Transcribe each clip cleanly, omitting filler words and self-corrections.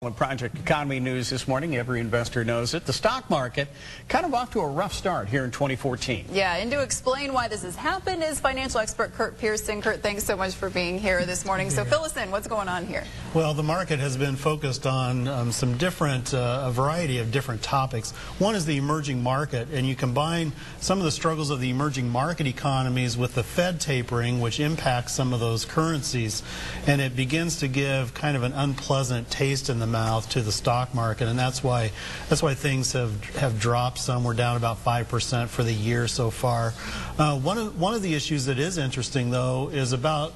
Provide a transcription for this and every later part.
With Project Economy News this morning, every investor knows it. The stock market kind of off to a rough start here in 2014. Yeah, and to explain why this has happened is financial expert Kurtis Pearson. Kurt, thanks so much for being here this morning. So fill us in. What's going on here? Well, the market has been focused on some different, a variety of different topics. One is the emerging market, and you combine some of the struggles of the emerging market economies with the Fed tapering, which impacts some of those currencies, and it begins to give kind of an unpleasant taste in the mouth to the stock market, and that's why things have dropped some. We're down about 5% for the year so far. One of the issues that is interesting, though, is about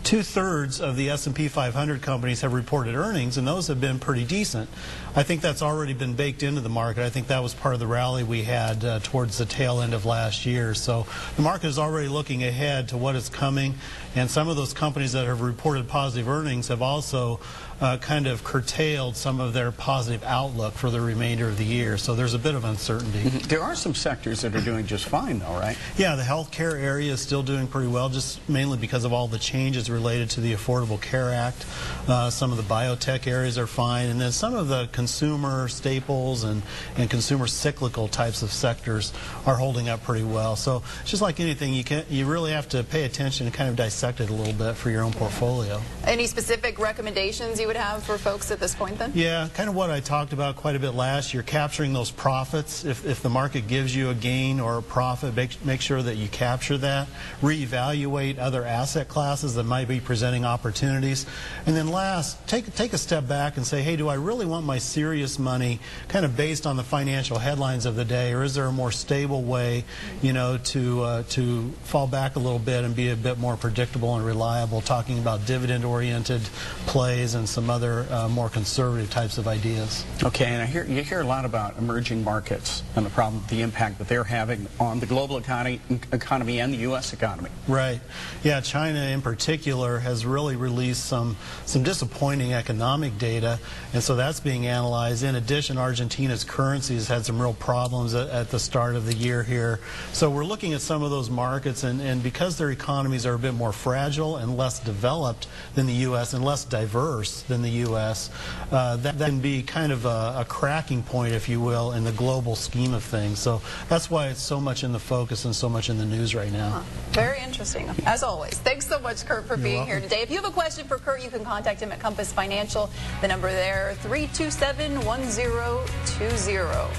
2/3 of the S&P 500 companies have reported earnings, and those have been pretty decent. I think that's already been baked into the market. I think that was part of the rally we had towards the tail end of last year. So the market is already looking ahead to what is coming, and some of those companies that have reported positive earnings have also kind of curtailed some of their positive outlook for the remainder of the year. So there's a bit of uncertainty. There are some sectors that are doing just fine, though, right? Yeah, the healthcare area is still doing pretty well, just mainly because of all the changes related to the Affordable Care Act. Some of the biotech areas are fine, and then some of the consumer staples and consumer cyclical types of sectors are holding up pretty well. So it's just like anything, you really have to pay attention and kind of dissect it a little bit for your own portfolio. Any specific recommendations you would have for folks at this point then? Yeah, kind of what I talked about quite a bit last year, capturing those profits. If the market gives you a gain or a profit, make sure that you capture that. Reevaluate other asset classes that might be presenting opportunities. And then last, take a step back and say, hey, do I really want my serious money kind of based on the financial headlines of the day, or is there a more stable way, you know, to fall back a little bit and be a bit more predictable and reliable, talking about dividend-oriented plays and some other more conservative types of ideas. Okay, and you hear a lot about emerging markets and the problem, the impact that they're having on the global economy and the U.S. economy. Right. Yeah, China in particular has really released some disappointing economic data, and so that's being analyzed. In addition, Argentina's currency has had some real problems at the start of the year here. So we're looking at some of those markets, and because their economies are a bit more fragile and less developed than the U.S. and less diverse than the U.S., that can be kind of a cracking point, if you will, in the global scheme of things. So that's why it's so much in the focus and so much in the news right now. Very interesting, as always. Thanks so much, Kurt, for being here today. If you have a question for Kurt, you can contact him at Compass Financial. The number there, 327-1020.